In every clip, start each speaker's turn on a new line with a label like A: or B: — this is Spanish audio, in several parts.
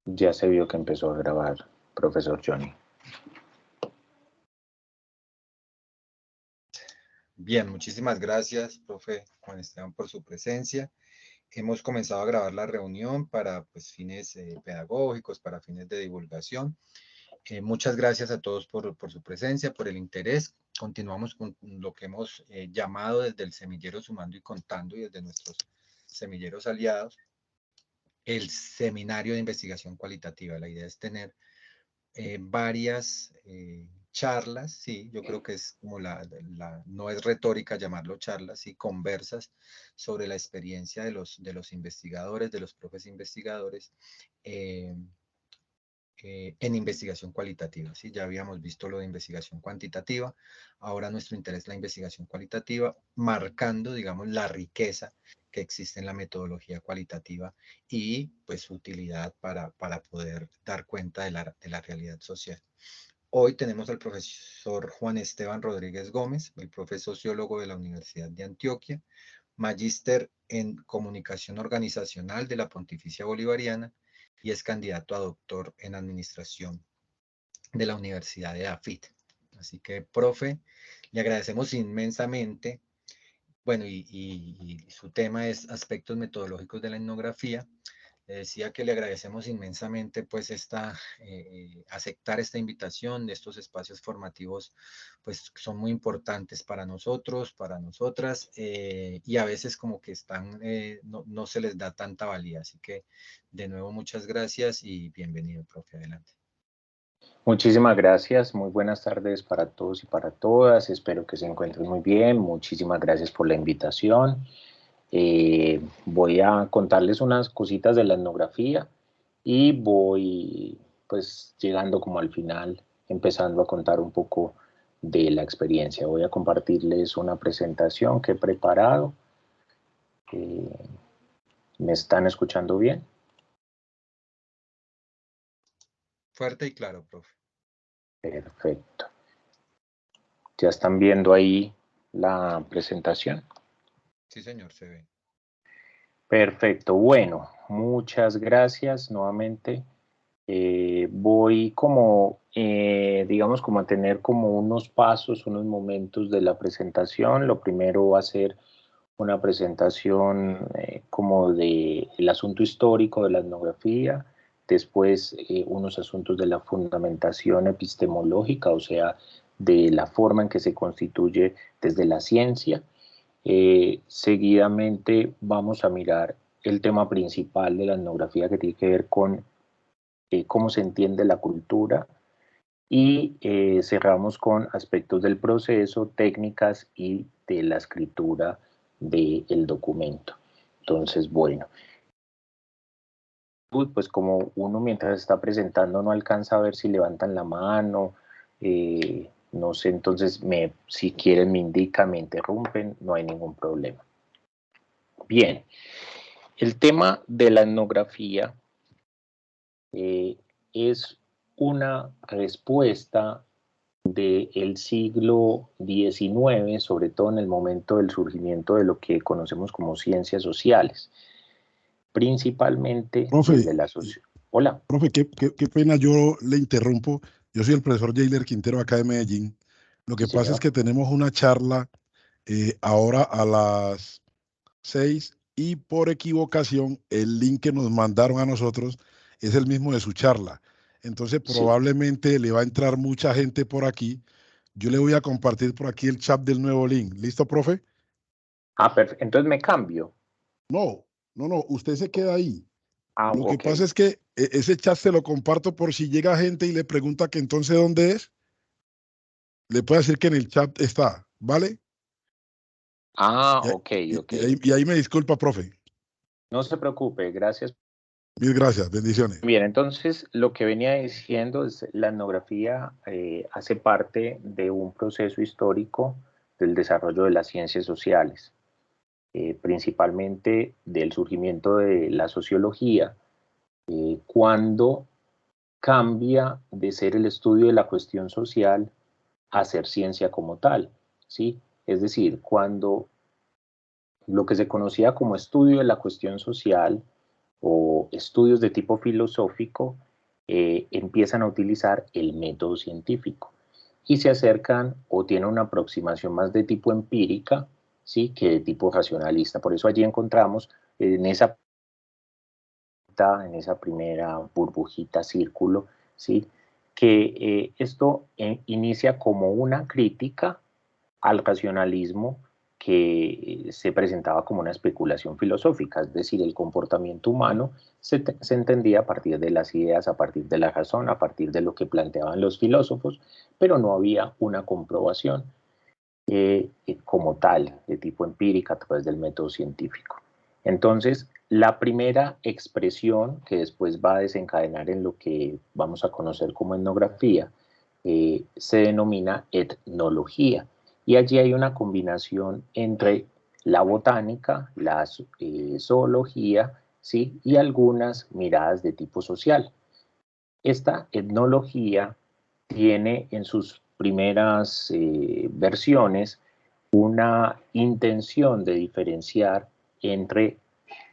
A: Ya se vio que empezó a grabar, profesor Johnny.
B: Bien, muchísimas gracias, profe Juan Esteban, por su presencia. Hemos comenzado a grabar la reunión para pues, fines pedagógicos, para fines de divulgación. Muchas gracias a todos por su presencia, por el interés. Continuamos con lo que hemos llamado desde el semillero Sumando y Contando y desde nuestros semilleros aliados, el seminario de investigación cualitativa. La idea es tener varias charlas, sí, yo creo que es como no es retórica llamarlo charlas, sí, conversas sobre la experiencia de los investigadores, de los profes investigadores, eh, en investigación cualitativa, ¿sí? Ya habíamos visto lo de investigación cuantitativa, ahora nuestro interés es la investigación cualitativa, marcando, digamos, la riqueza que existe en la metodología cualitativa y, pues, su utilidad para poder dar cuenta de la realidad social. Hoy tenemos al profesor Juan Esteban Rodríguez Gómez, el profe sociólogo de la Universidad de Antioquia, magíster en comunicación organizacional de la Pontificia Bolivariana, y es candidato a doctor en administración de la Universidad de AFIT. Así que, profe, le agradecemos inmensamente. Bueno, y su tema es aspectos metodológicos de la etnografía. Le decía que le agradecemos inmensamente pues aceptar esta invitación. De estos espacios formativos pues son muy importantes para nosotros, para nosotras, y a veces como que no se les da tanta valía. Así que de nuevo muchas gracias y bienvenido, profe, adelante.
A: Muchísimas gracias, muy buenas tardes para todos y para todas, espero que se encuentren muy bien, muchísimas gracias por la invitación. Voy a contarles unas cositas de la etnografía y voy pues llegando como al final, empezando a contar un poco de la experiencia. Voy a compartirles una presentación que he preparado. ¿Me están escuchando bien?
B: Fuerte y claro, profe.
A: Perfecto. ¿Ya están viendo ahí la presentación?
B: Sí, señor, se ve.
A: Perfecto. Bueno, muchas gracias nuevamente. Voy como, digamos, como a tener como unos pasos, unos momentos de la presentación. Lo primero va a ser una presentación como de el asunto histórico de la etnografía, después unos asuntos de la fundamentación epistemológica, o sea, de la forma en que se constituye desde la ciencia. Seguidamente vamos a mirar el tema principal de la etnografía que tiene que ver con cómo se entiende la cultura y cerramos con aspectos del proceso, técnicas y de la escritura del documento. Entonces, bueno, pues como uno mientras está presentando no alcanza a ver si levantan la mano, no sé, entonces si quieren me indican, me interrumpen, no hay ningún problema. Bien, el tema de la etnografía es una respuesta del siglo XIX, sobre todo en el momento del surgimiento de lo que conocemos como ciencias sociales, principalmente desde
C: Profe,
A: la sociedad. Hola.
C: profe, qué pena, yo le interrumpo. Yo soy el profesor Jailer Quintero acá de Medellín. Lo
A: Sí,
C: que pasa es
A: señor.
C: que tenemos una charla ahora a las 6 y por equivocación el link que nos mandaron a nosotros es el mismo de su charla. Entonces
A: Sí.
C: probablemente le va a entrar mucha gente por aquí. Yo le voy a compartir por aquí el chat del nuevo link. ¿Listo, profe?
A: Ah, perfecto. Entonces me cambio.
C: No, usted se queda ahí.
A: Ah,
C: Lo que
A: ok.
C: pasa es que ese chat se lo comparto por si llega gente y le pregunta que entonces dónde es, le puede decir que en el chat está, ¿vale?
A: Ah, ok, ok.
C: Y ahí me disculpa, profe.
A: No se preocupe, gracias.
C: Mil gracias, bendiciones.
A: Bien, entonces lo que venía diciendo es la etnografía hace parte de un proceso histórico del desarrollo de las ciencias sociales, principalmente del surgimiento de la sociología, cuando cambia de ser el estudio de la cuestión social a ser ciencia como tal, ¿sí? Es decir, cuando lo que se conocía como estudio de la cuestión social o estudios de tipo filosófico empiezan a utilizar el método científico y se acercan o tienen una aproximación más de tipo empírica, ¿sí?, que de tipo racionalista. Por eso allí encontramos en esa primera burbujita, círculo, ¿sí?, que esto inicia como una crítica al racionalismo que se presentaba como una especulación filosófica, es decir, el comportamiento humano se entendía a partir de las ideas, a partir de la razón, a partir de lo que planteaban los filósofos, pero no había una comprobación como tal, de tipo empírica, a través del método científico. Entonces, la primera expresión que después va a desencadenar en lo que vamos a conocer como etnografía, se denomina etnología. Y allí hay una combinación entre la botánica, la zoología, ¿sí?, y algunas miradas de tipo social. Esta etnología tiene en sus primeras versiones una intención de diferenciar entre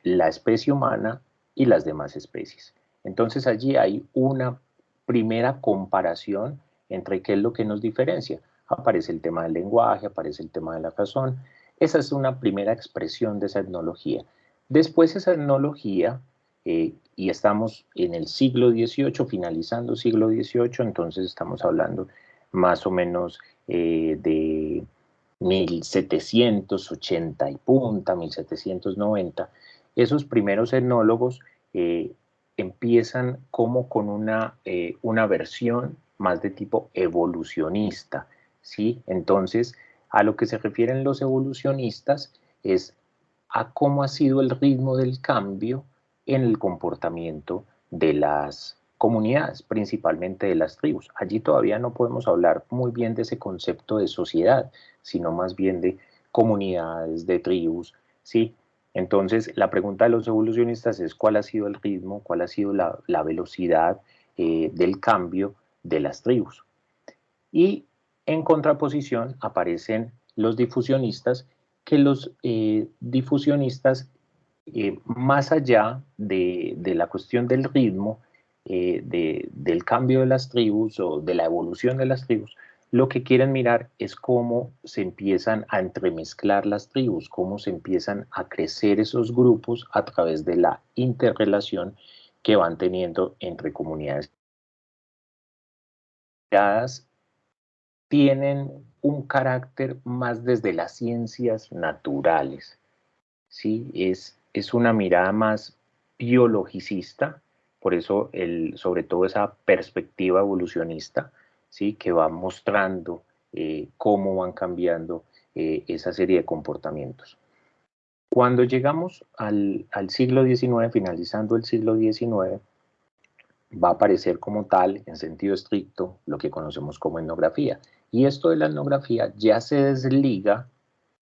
A: la especie humana y las demás especies. Entonces allí hay una primera comparación entre qué es lo que nos diferencia. Aparece el tema del lenguaje, aparece el tema de la razón. Esa es una primera expresión de esa etnología. Después esa etnología, y estamos en el siglo XVIII, finalizando siglo XVIII, entonces estamos hablando más o menos de 1780 y punta, 1790, esos primeros etnólogos empiezan como con una versión más de tipo evolucionista, ¿sí? Entonces, a lo que se refieren los evolucionistas es a cómo ha sido el ritmo del cambio en el comportamiento de las comunidades, principalmente de las tribus. Allí todavía no podemos hablar muy bien de ese concepto de sociedad, sino más bien de comunidades, de tribus, ¿sí? Entonces, la pregunta de los evolucionistas es cuál ha sido el ritmo, cuál ha sido la velocidad del cambio de las tribus. Y en contraposición aparecen los difusionistas, que los difusionistas, más allá de la cuestión del ritmo, del cambio de las tribus o de la evolución de las tribus, lo que quieren mirar es cómo se empiezan a entremezclar las tribus, cómo se empiezan a crecer esos grupos a través de la interrelación que van teniendo entre comunidades. Tienen un carácter más desde las ciencias naturales, ¿sí? Es una mirada más biologicista, por eso sobre todo esa perspectiva evolucionista, ¿sí?, que va mostrando cómo van cambiando esa serie de comportamientos. Cuando llegamos al siglo XIX, finalizando el siglo XIX, va a aparecer como tal, en sentido estricto, lo que conocemos como etnografía. Y esto de la etnografía ya se desliga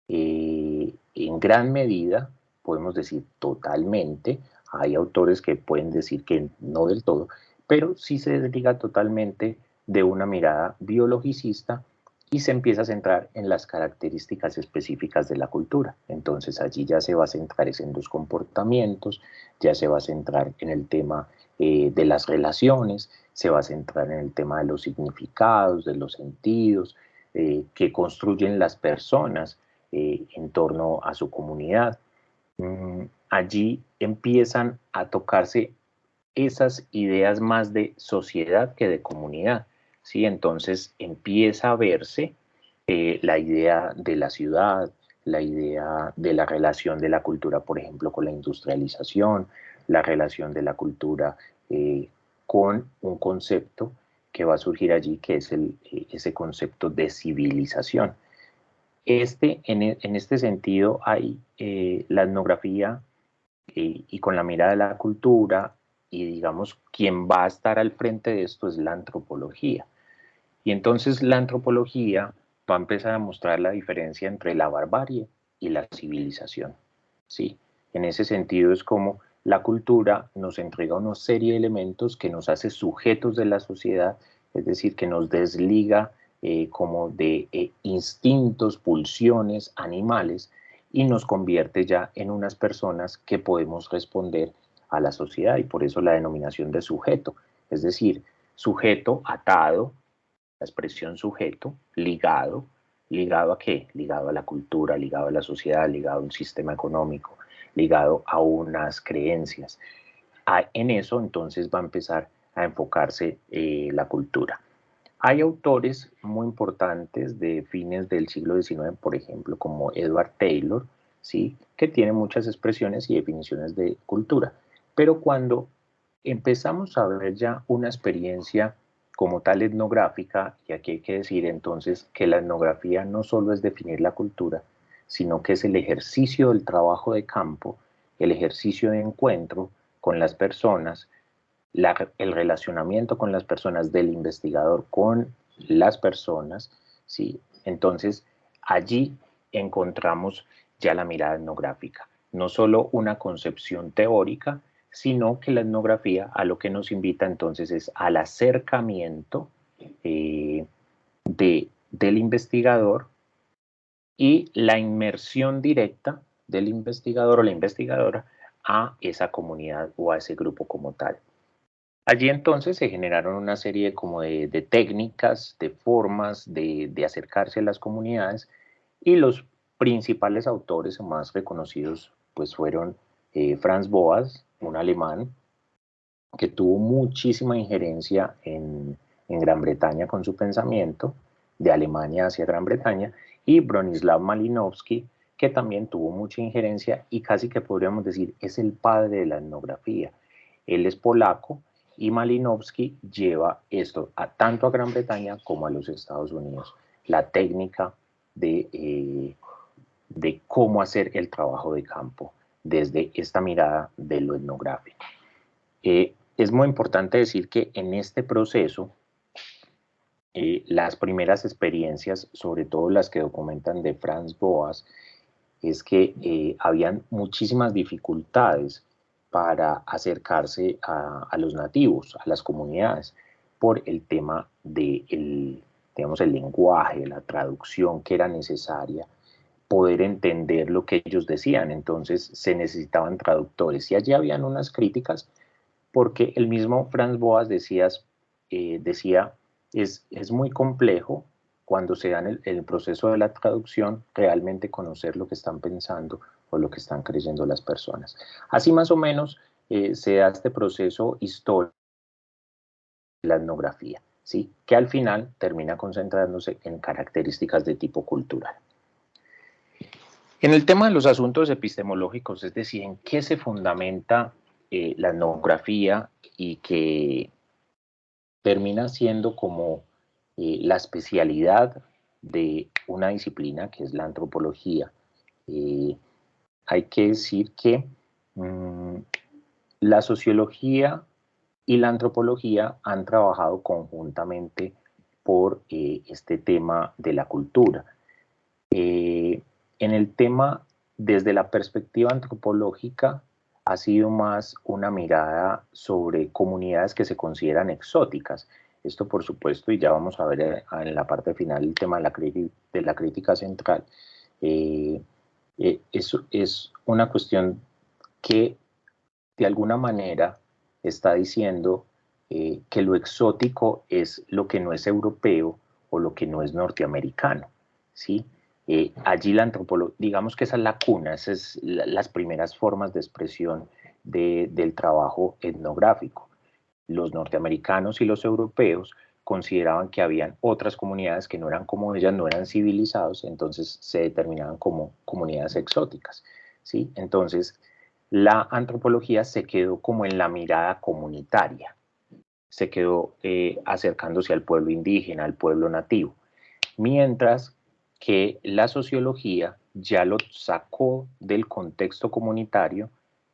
A: en gran medida, podemos decir totalmente, hay autores que pueden decir que no del todo, pero sí se desliga totalmente de una mirada biologicista y se empieza a centrar en las características específicas de la cultura. Entonces allí ya se va a centrar en los comportamientos, ya se va a centrar en el tema de las relaciones, se va a centrar en el tema de los significados, de los sentidos que construyen las personas en torno a su comunidad. Allí empiezan a tocarse esas ideas más de sociedad que de comunidad, ¿sí? Entonces empieza a verse la idea de la ciudad, la idea de la relación de la cultura, por ejemplo, con la industrialización, la relación de la cultura con un concepto que va a surgir allí, que es ese concepto de civilización. En este sentido, hay la etnografía y con la mirada de la cultura, y digamos, quien va a estar al frente de esto es la antropología. Y entonces la antropología va a empezar a mostrar la diferencia entre la barbarie y la civilización, ¿sí? En ese sentido es como la cultura nos entrega una serie de elementos que nos hace sujetos de la sociedad, es decir, que nos desliga como de instintos, pulsiones animales y nos convierte ya en unas personas que podemos responder a la sociedad, y por eso la denominación de sujeto, es decir, sujeto atado, la expresión sujeto, ligado, ¿ligado a qué? Ligado a la cultura, ligado a la sociedad, ligado a un sistema económico, ligado a unas creencias. En eso entonces va a empezar a enfocarse la cultura. Hay autores muy importantes de fines del siglo XIX, por ejemplo, como Edward Taylor, ¿sí?, que tiene muchas expresiones y definiciones de cultura. Pero cuando empezamos a ver ya una experiencia como tal etnográfica, y aquí hay que decir entonces que la etnografía no solo es definir la cultura, sino que es el ejercicio del trabajo de campo, el ejercicio de encuentro con las personas, el relacionamiento con las personas del investigador con las personas, ¿sí? Entonces, allí encontramos ya la mirada etnográfica, no solo una concepción teórica, sino que la etnografía a lo que nos invita entonces es al acercamiento del investigador y la inmersión directa del investigador o la investigadora a esa comunidad o a ese grupo como tal. Allí entonces se generaron una serie como de técnicas, de formas de acercarse a las comunidades, y los principales autores más reconocidos pues fueron Franz Boas, un alemán que tuvo muchísima injerencia en Gran Bretaña con su pensamiento, de Alemania hacia Gran Bretaña, y Bronislaw Malinowski, que también tuvo mucha injerencia y casi que podríamos decir es el padre de la etnografía. Él es polaco y Malinowski lleva esto tanto a Gran Bretaña como a los Estados Unidos, la técnica de cómo hacer el trabajo de campo desde esta mirada de lo etnográfico. Es muy importante decir que en este proceso, las primeras experiencias, sobre todo las que documentan de Franz Boas, es que habían muchísimas dificultades para acercarse a los nativos, a las comunidades, por el tema del, digamos, el lenguaje, la traducción que era necesaria, poder entender lo que ellos decían. Entonces se necesitaban traductores, y allí habían unas críticas porque el mismo Franz Boas decía, es muy complejo cuando se da el proceso de la traducción realmente conocer lo que están pensando o lo que están creyendo las personas. Así más o menos se da este proceso histórico de la etnografía, ¿sí?, que al final termina concentrándose en características de tipo cultural. En el tema de los asuntos epistemológicos, es decir, en qué se fundamenta la etnografía, y que termina siendo como la especialidad de una disciplina que es la antropología. Hay que decir que la sociología y la antropología han trabajado conjuntamente por este tema de la cultura. En el tema, desde la perspectiva antropológica, ha sido más una mirada sobre comunidades que se consideran exóticas. Esto, por supuesto, y ya vamos a ver en la parte final el tema de la crítica central, es una cuestión que de alguna manera está diciendo que lo exótico es lo que no es europeo o lo que no es norteamericano, ¿sí? Allí la antropología, digamos que esa es la cuna, esas son las primeras formas de expresión del trabajo etnográfico. Los norteamericanos y los europeos consideraban que habían otras comunidades que no eran como ellas, no eran civilizados, entonces se determinaban como comunidades exóticas, ¿sí? Entonces, la antropología se quedó como en la mirada comunitaria, se quedó acercándose al pueblo indígena, al pueblo nativo, mientras que la sociología ya lo sacó del contexto comunitario,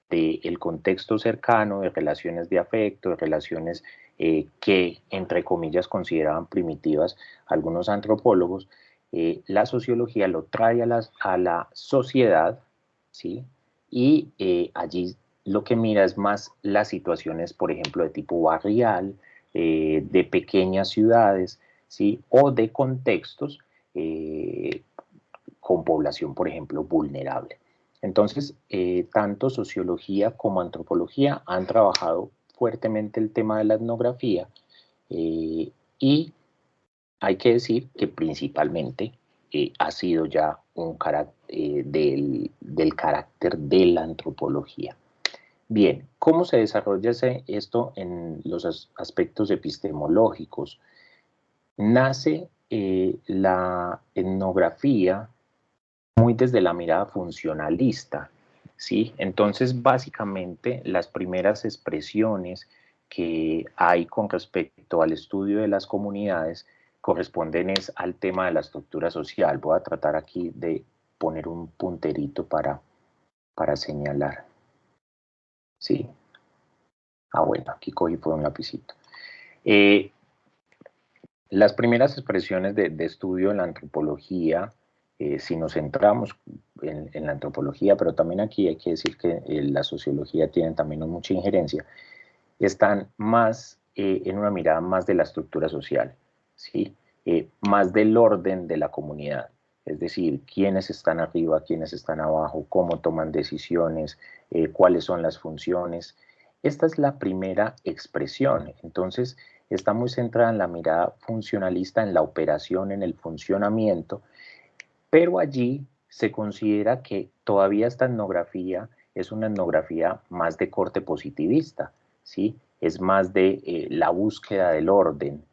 A: del contexto cercano, de relaciones de afecto, de relaciones que, entre comillas, consideraban primitivas algunos antropólogos. La sociología lo trae a la sociedad, ¿sí? Y allí lo que mira es más las situaciones, por ejemplo, de tipo barrial, de pequeñas ciudades, ¿sí?, o de contextos con población, por ejemplo, vulnerable. Entonces, tanto sociología como antropología han trabajado fuertemente el tema de la etnografía y hay que decir que principalmente ha sido ya un del carácter de la antropología. Bien, ¿cómo se desarrolla esto en los aspectos epistemológicos? Nace la etnografía muy desde la mirada funcionalista, ¿sí? Entonces, básicamente, las primeras expresiones que hay con respecto al estudio de las comunidades corresponden al tema de la estructura social. Voy a tratar aquí de poner un punterito para señalar. ¿Sí? Bueno, aquí cogí por un lapicito. Las primeras expresiones de estudio en la antropología, si nos centramos en la antropología, pero también aquí hay que decir que la sociología tiene también mucha injerencia, están más en una mirada más de la estructura social, ¿sí? Más del orden de la comunidad, es decir, quiénes están arriba, quiénes están abajo, cómo toman decisiones, cuáles son las funciones. Esta es la primera expresión, entonces está muy centrada en la mirada funcionalista, en la operación, en el funcionamiento, pero allí se considera que todavía esta etnografía es una etnografía más de corte positivista, ¿sí? Es más de la búsqueda del orden,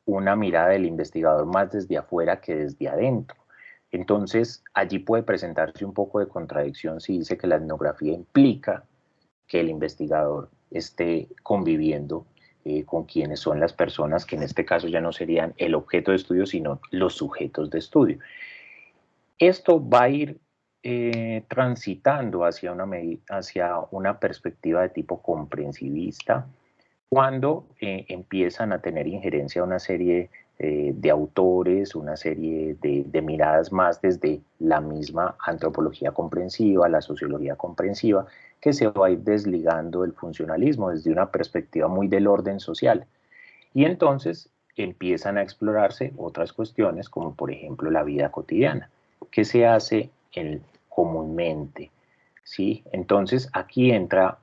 A: una mirada del investigador más desde afuera que desde adentro. Entonces, allí puede presentarse un poco de contradicción si dice que la etnografía implica que el investigador esté conviviendo con quienes son las personas, que en este caso ya no serían el objeto de estudio, sino los sujetos de estudio. Esto va a ir transitando hacia una perspectiva de tipo comprensivista, cuando empiezan a tener injerencia una serie de autores, una serie de miradas más desde la misma antropología comprensiva, la sociología comprensiva, que se va a ir desligando del funcionalismo desde una perspectiva muy del orden social. Y entonces empiezan a explorarse otras cuestiones, como por ejemplo la vida cotidiana, que se hace comúnmente, ¿sí? Entonces aquí entra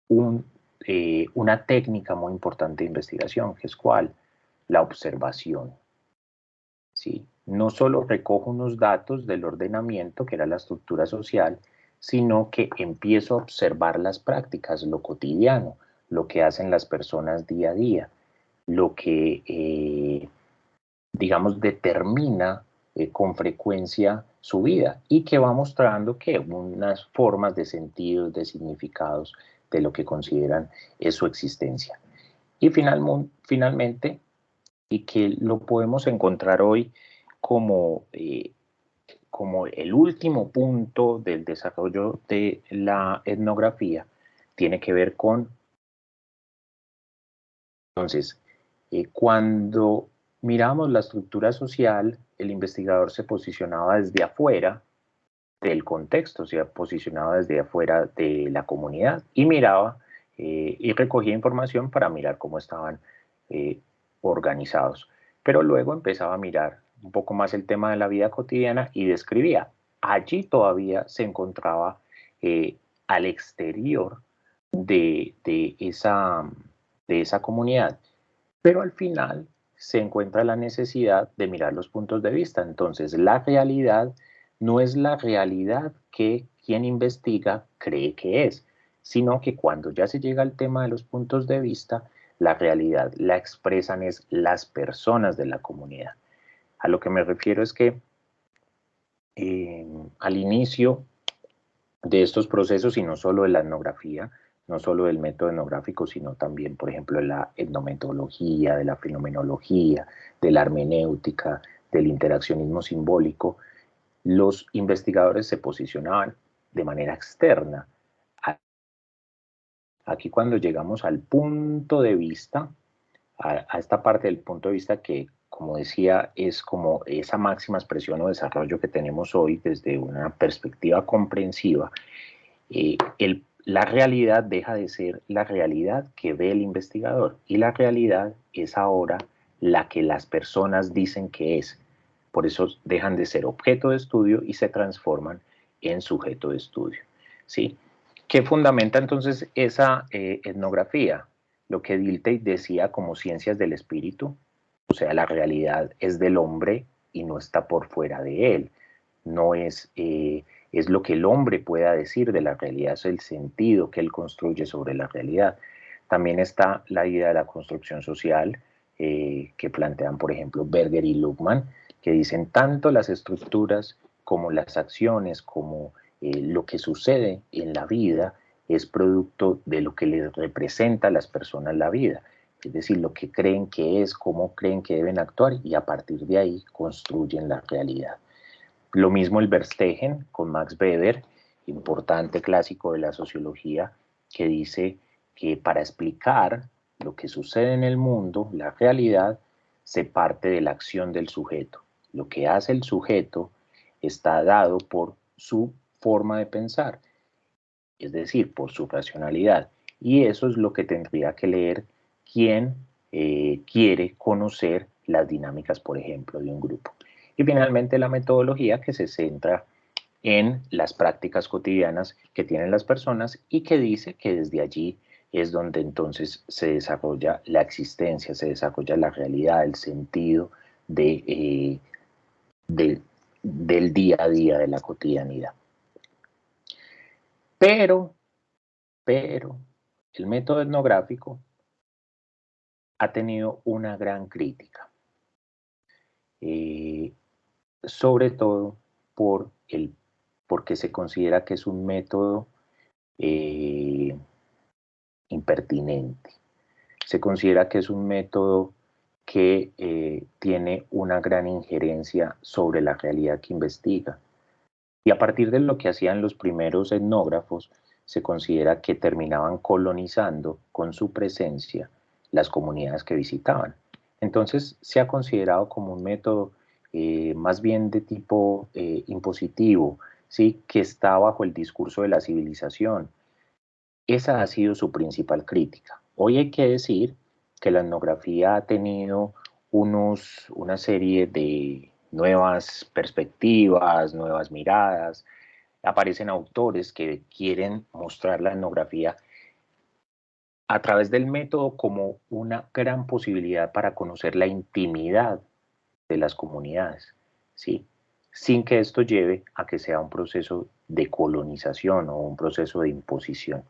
A: una técnica muy importante de investigación, que es ¿cuál? La observación, ¿sí? No solo recojo unos datos del ordenamiento, que era la estructura social, sino que empiezo a observar las prácticas, lo cotidiano, lo que hacen las personas día a día, lo que, digamos, determina con frecuencia su vida y que va mostrando que unas formas de sentidos, de significados, de lo que consideran es su existencia. Y finalmente, y que lo podemos encontrar hoy como el último punto del desarrollo de la etnografía, tiene que ver con, entonces, cuando miramos la estructura social, el investigador se posicionaba desde afuera del contexto, se posicionaba desde afuera de la comunidad y miraba y recogía información para mirar cómo estaban organizados. Pero luego empezaba a mirar un poco más el tema de la vida cotidiana y describía. Allí todavía se encontraba al exterior de esa comunidad, pero al final se encuentra la necesidad de mirar los puntos de vista. Entonces, la realidad no es la realidad que quien investiga cree que es, sino que cuando ya se llega al tema de los puntos de vista, la realidad la expresan es las personas de la comunidad. A lo que me refiero es que al inicio de estos procesos, y no solo de la etnografía, no solo del método etnográfico, sino también, por ejemplo, de la etnometodología, de la fenomenología, de la hermenéutica, del interaccionismo simbólico, los investigadores se posicionaban de manera externa. Aquí cuando llegamos al punto de vista, a esta parte del punto de vista que, como decía, es como esa máxima expresión o desarrollo que tenemos hoy desde una perspectiva comprensiva, la realidad deja de ser la realidad que ve el investigador y la realidad es ahora la que las personas dicen que es. Por eso dejan de ser objeto de estudio y se transforman en sujeto de estudio, ¿sí? ¿Qué fundamenta entonces esa etnografía? Lo que Dilthey decía como ciencias del espíritu, o sea, la realidad es del hombre y no está por fuera de él, no es, es lo que el hombre pueda decir de la realidad, es el sentido que él construye sobre la realidad. También está la idea de la construcción social, que plantean, por ejemplo, Berger y Luhmann, que dicen tanto las estructuras como las acciones, como lo que sucede en la vida, es producto de lo que les representa a las personas la vida, es decir, lo que creen que es, cómo creen que deben actuar, y a partir de ahí construyen la realidad. Lo mismo el Verstegen con Max Weber, importante clásico de la sociología, que dice que para explicar lo que sucede en el mundo, la realidad, se parte de la acción del sujeto. Lo que hace el sujeto está dado por su forma de pensar, es decir, por su racionalidad. Y eso es lo que tendría que leer quien quiere conocer las dinámicas, por ejemplo, de un grupo. Y finalmente la metodología, que se centra en las prácticas cotidianas que tienen las personas y que dice que desde allí es donde entonces se desarrolla la existencia, se desarrolla la realidad, el sentido del día a día, de la cotidianidad. Pero, el método etnográfico ha tenido una gran crítica, sobre todo porque se considera que es un método impertinente. Se considera que es un método que tiene una gran injerencia sobre la realidad que investiga. Y a partir de lo que hacían los primeros etnógrafos, se considera que terminaban colonizando con su presencia las comunidades que visitaban. Entonces se ha considerado como un método más bien de tipo impositivo, ¿sí? Que está bajo el discurso de la civilización. Esa ha sido su principal crítica. Hoy hay que decir que la etnografía ha tenido una serie de nuevas perspectivas, nuevas miradas. Aparecen autores que quieren mostrar la etnografía a través del método como una gran posibilidad para conocer la intimidad de las comunidades, ¿sí? Sin que esto lleve a que sea un proceso de colonización o un proceso de imposición.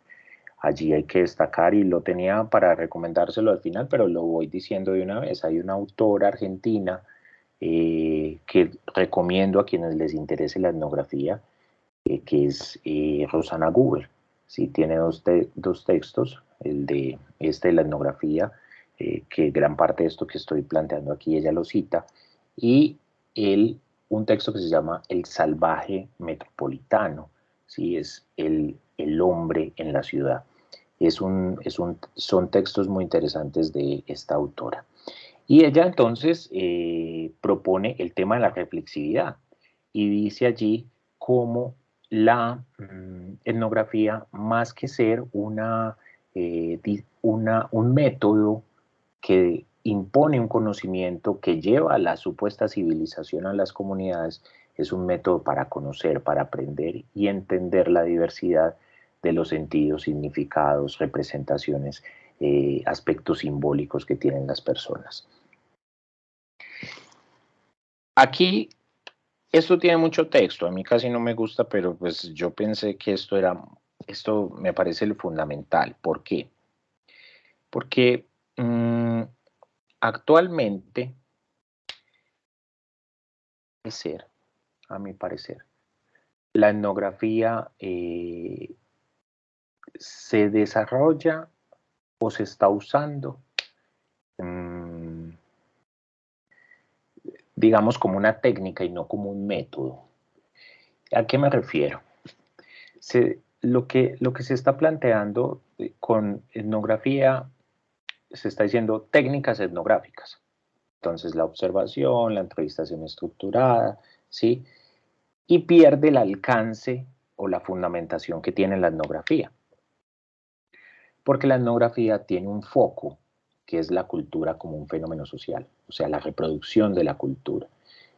A: Allí hay que destacar, y lo tenía para recomendárselo al final, pero lo voy diciendo de una vez, hay una autora argentina que recomiendo a quienes les interese la etnografía, que es Rosana Guber. Sí, tiene dos textos, el de la etnografía, que gran parte de esto que estoy planteando aquí ella lo cita, y un texto que se llama El salvaje metropolitano, ¿sí? Es el hombre en la ciudad. Son textos muy interesantes de esta autora. Y ella entonces propone el tema de la reflexividad y dice allí cómo la etnografía, más que ser un método que impone un conocimiento que lleva a la supuesta civilización a las comunidades, es un método para conocer, para aprender y entender la diversidad de los sentidos, significados, representaciones, aspectos simbólicos que tienen las personas. Aquí, esto tiene mucho texto, a mí casi no me gusta, pero pues yo pensé que esto me parece lo fundamental. ¿Por qué? Porque actualmente, a mi parecer, la etnografía se desarrolla o se está usando, digamos, como una técnica y no como un método. ¿A qué me refiero? Lo que se está planteando con etnografía, se está diciendo técnicas etnográficas. Entonces, la observación, la entrevistación estructurada, ¿sí? Y pierde el alcance o la fundamentación que tiene la etnografía. Porque la etnografía tiene un foco, que es la cultura como un fenómeno social, o sea, la reproducción de la cultura.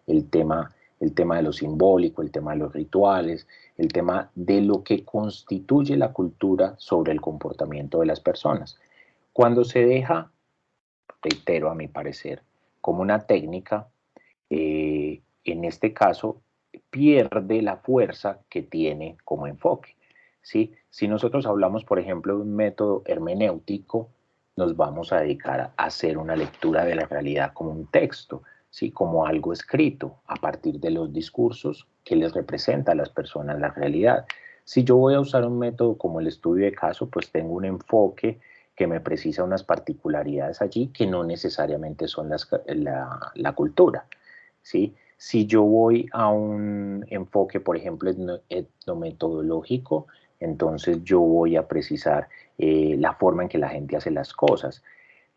A: El tema el tema de lo simbólico, el tema de los rituales, el tema de lo que constituye la cultura sobre el comportamiento de las personas. Cuando se deja, reitero a mi parecer, como una técnica, en este caso pierde la fuerza que tiene como enfoque, ¿sí? Si nosotros hablamos, por ejemplo, de un método hermenéutico, nos vamos a dedicar a hacer una lectura de la realidad como un texto, ¿sí? Como algo escrito a partir de los discursos que les representa a las personas la realidad. Si yo voy a usar un método como el estudio de caso, pues tengo un enfoque que me precisa unas particularidades allí que no necesariamente son la cultura, ¿sí? Si yo voy a un enfoque, por ejemplo, etnometodológico, entonces yo voy a precisar la forma en que la gente hace las cosas.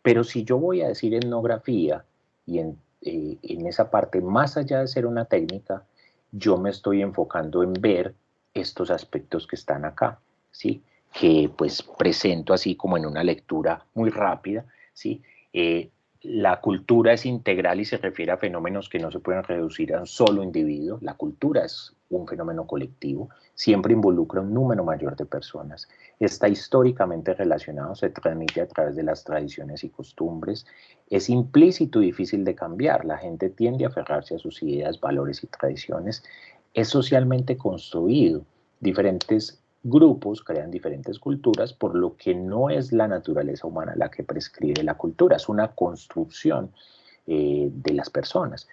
A: Pero si yo voy a decir etnografía y en esa parte, más allá de ser una técnica, yo me estoy enfocando en ver estos aspectos que están acá, ¿sí? Que pues presento así como en una lectura muy rápida, ¿sí? La cultura es integral y se refiere a fenómenos que no se pueden reducir a un solo individuo. La cultura es un fenómeno colectivo, siempre involucra un número mayor de personas. Está históricamente relacionado, se transmite a través de las tradiciones y costumbres. Es implícito y difícil de cambiar. La gente tiende a aferrarse a sus ideas, valores y tradiciones. Es socialmente construido. Diferentes grupos crean diferentes culturas, por lo que no es la naturaleza humana la que prescribe la cultura, es una construcción de las personas.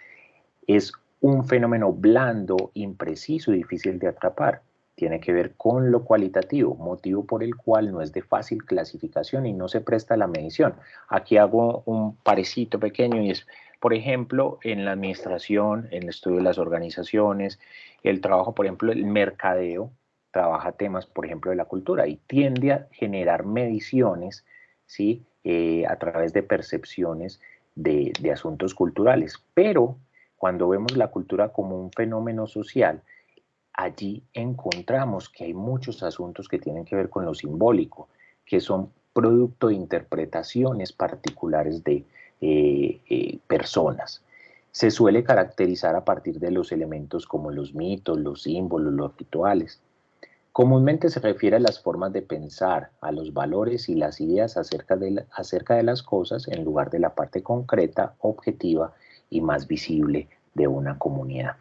A: Es un fenómeno blando, impreciso y difícil de atrapar. Tiene que ver con lo cualitativo, motivo por el cual no es de fácil clasificación y no se presta a la medición. Aquí hago un parecito pequeño y es, por ejemplo, en la administración, en el estudio de las organizaciones, el trabajo, por ejemplo, el mercadeo, trabaja temas, por ejemplo, de la cultura y tiende a generar mediciones, ¿sí? A través de percepciones de asuntos culturales. Pero cuando vemos la cultura como un fenómeno social, allí encontramos que hay muchos asuntos que tienen que ver con lo simbólico, que son producto de interpretaciones particulares de personas. Se suele caracterizar a partir de los elementos como los mitos, los símbolos, los rituales. Comúnmente se refiere a las formas de pensar, a los valores y las ideas acerca de las cosas en lugar de la parte concreta, objetiva y más visible de una comunidad.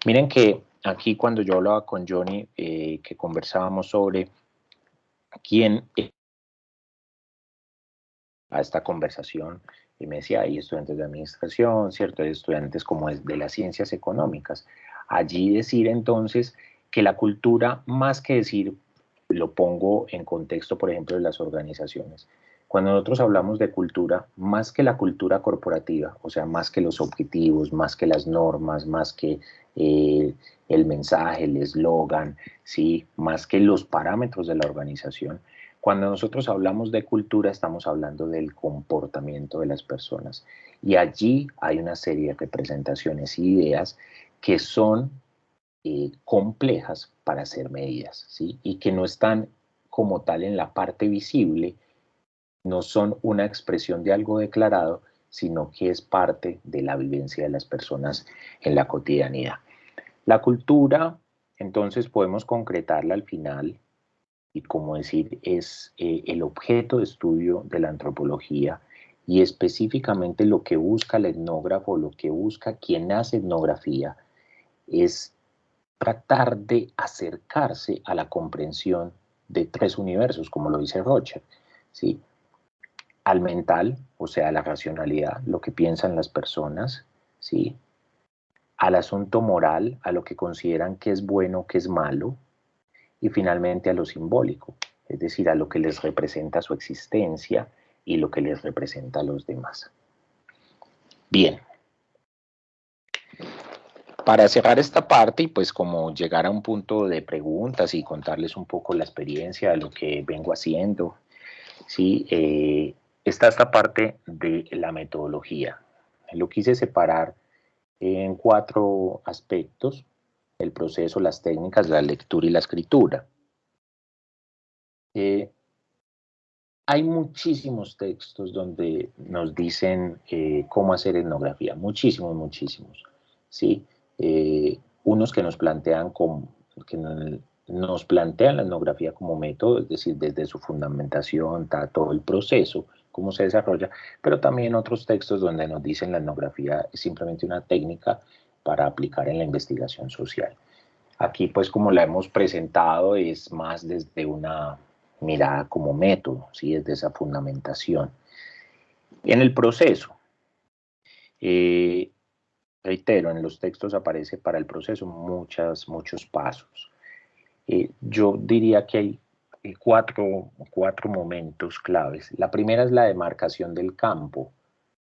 A: Miren que aquí cuando yo hablaba con Johnny, que conversábamos sobre quién a esta conversación, y me decía, hay estudiantes de administración, ¿cierto? Hay estudiantes como de las ciencias económicas. Allí decir entonces que la cultura, más que decir, lo pongo en contexto, por ejemplo, de las organizaciones. Cuando nosotros hablamos de cultura, más que la cultura corporativa, o sea, más que los objetivos, más que las normas, más que el mensaje, el eslogan, ¿sí? Más que los parámetros de la organización, cuando nosotros hablamos de cultura, estamos hablando del comportamiento de las personas. Y allí hay una serie de representaciones y ideas que son complejas para ser medidas, ¿sí? Y que no están como tal en la parte visible, no son una expresión de algo declarado, sino que es parte de la vivencia de las personas en la cotidianidad. La cultura, entonces, podemos concretarla al final y como decir, es el objeto de estudio de la antropología y específicamente lo que busca el etnógrafo, lo que busca quien hace etnografía, es tratar de acercarse a la comprensión de tres universos, como lo dice Rocher, ¿sí? Al mental, o sea, a la racionalidad, lo que piensan las personas, ¿sí? Al asunto moral, a lo que consideran que es bueno, que es malo, y finalmente a lo simbólico, es decir, a lo que les representa su existencia y lo que les representa a los demás. Bien. Para cerrar esta parte y pues como llegar a un punto de preguntas y contarles un poco la experiencia de lo que vengo haciendo, ¿sí? Está esta parte de la metodología. Lo quise separar en 4 aspectos: el proceso, las técnicas, la lectura y la escritura. Hay muchísimos textos donde nos dicen cómo hacer etnografía, muchísimos, ¿sí? unos que nos plantean nos plantean la etnografía como método, es decir, desde su fundamentación, todo el proceso, cómo se desarrolla, pero también otros textos donde nos dicen la etnografía es simplemente una técnica para aplicar en la investigación social. Aquí, pues, como la hemos presentado, es más desde una mirada como método, ¿sí? Desde esa fundamentación. En el proceso, reitero, en los textos aparece para el proceso muchos pasos. Yo diría que hay cuatro momentos claves. La primera es la demarcación del campo.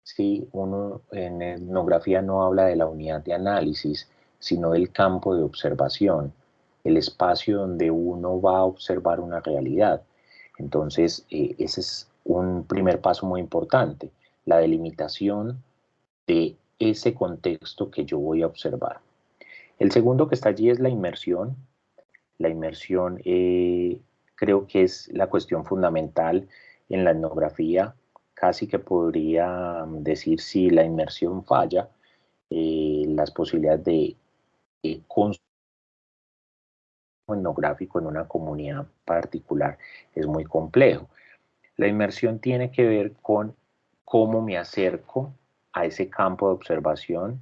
A: ¿Sí? Uno en etnografía no habla de la unidad de análisis, sino del campo de observación, el espacio donde uno va a observar una realidad. Entonces, ese es un primer paso muy importante, la delimitación de ese contexto que yo voy a observar. El segundo que está allí es la inmersión. La inmersión creo que es la cuestión fundamental en la etnografía. Casi que podría decir si la inmersión falla, las posibilidades de consumo etnográfico en una comunidad particular es muy complejo. La inmersión tiene que ver con cómo me acerco a ese campo de observación,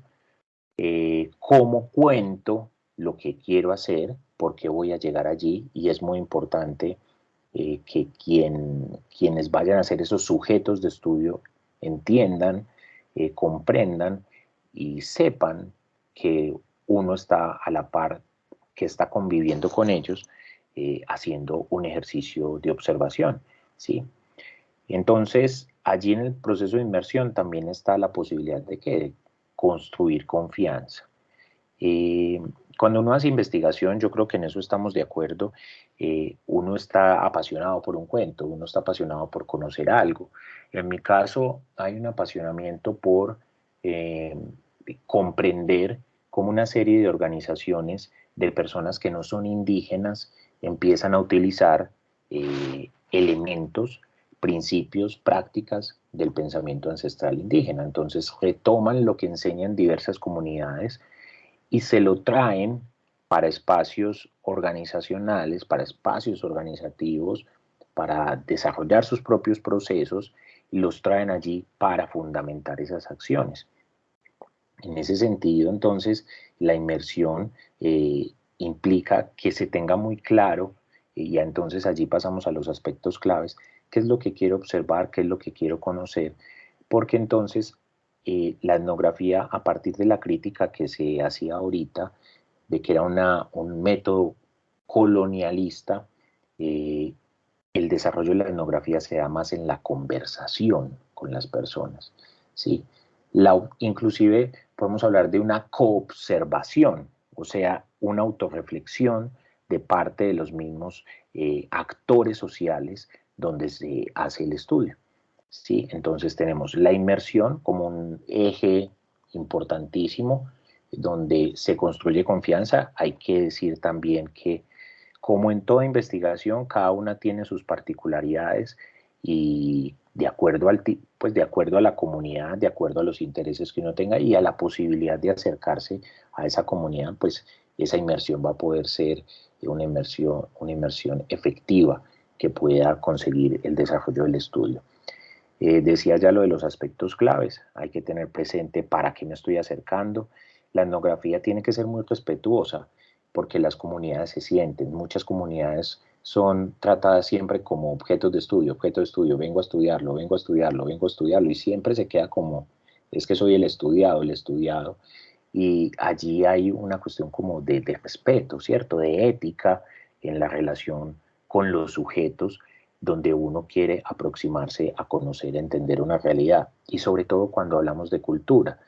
A: cómo cuento lo que quiero hacer, por qué voy a llegar allí, y es muy importante que quienes vayan a ser esos sujetos de estudio entiendan, comprendan y sepan que uno está a la par, que está conviviendo con ellos, haciendo un ejercicio de observación, ¿sí? Entonces, allí en el proceso de inmersión también está la posibilidad de construir confianza. Cuando uno hace investigación, yo creo que en eso estamos de acuerdo, uno está apasionado por un cuento, uno está apasionado por conocer algo. En mi caso, hay un apasionamiento por eh, comprender cómo una serie de organizaciones de personas que no son indígenas empiezan a utilizar elementos, principios, prácticas del pensamiento ancestral indígena. Entonces retoman lo que enseñan diversas comunidades y se lo traen para espacios organizacionales, para espacios organizativos, para desarrollar sus propios procesos y los traen allí para fundamentar esas acciones. En ese sentido, entonces, la inmersión implica que se tenga muy claro, y ya entonces allí pasamos a los aspectos claves, qué es lo que quiero observar, qué es lo que quiero conocer, porque entonces la etnografía, a partir de la crítica que se hacía ahorita, de que era un método colonialista, el desarrollo de la etnografía se da más en la conversación con las personas, ¿sí? Inclusive podemos hablar de una coobservación, o sea, una autorreflexión de parte de los mismos actores sociales donde se hace el estudio, ¿sí? Entonces tenemos la inmersión como un eje importantísimo donde se construye confianza. Hay que decir también que, como en toda investigación, cada una tiene sus particularidades y de acuerdo de acuerdo a la comunidad, de acuerdo a los intereses que uno tenga y a la posibilidad de acercarse a esa comunidad, pues esa inmersión va a poder ser una inmersión efectiva que pueda conseguir el desarrollo del estudio. Decía ya lo de los aspectos claves, hay que tener presente para qué me estoy acercando. La etnografía tiene que ser muy respetuosa porque las comunidades se sienten, muchas comunidades son tratadas siempre como objeto de estudio, vengo a estudiarlo, vengo a estudiarlo, vengo a estudiarlo, y siempre se queda como, es que soy el estudiado, y allí hay una cuestión como de respeto, ¿cierto? De ética en la relación con los sujetos, donde uno quiere aproximarse a conocer, a entender una realidad, y sobre todo cuando hablamos de cultura,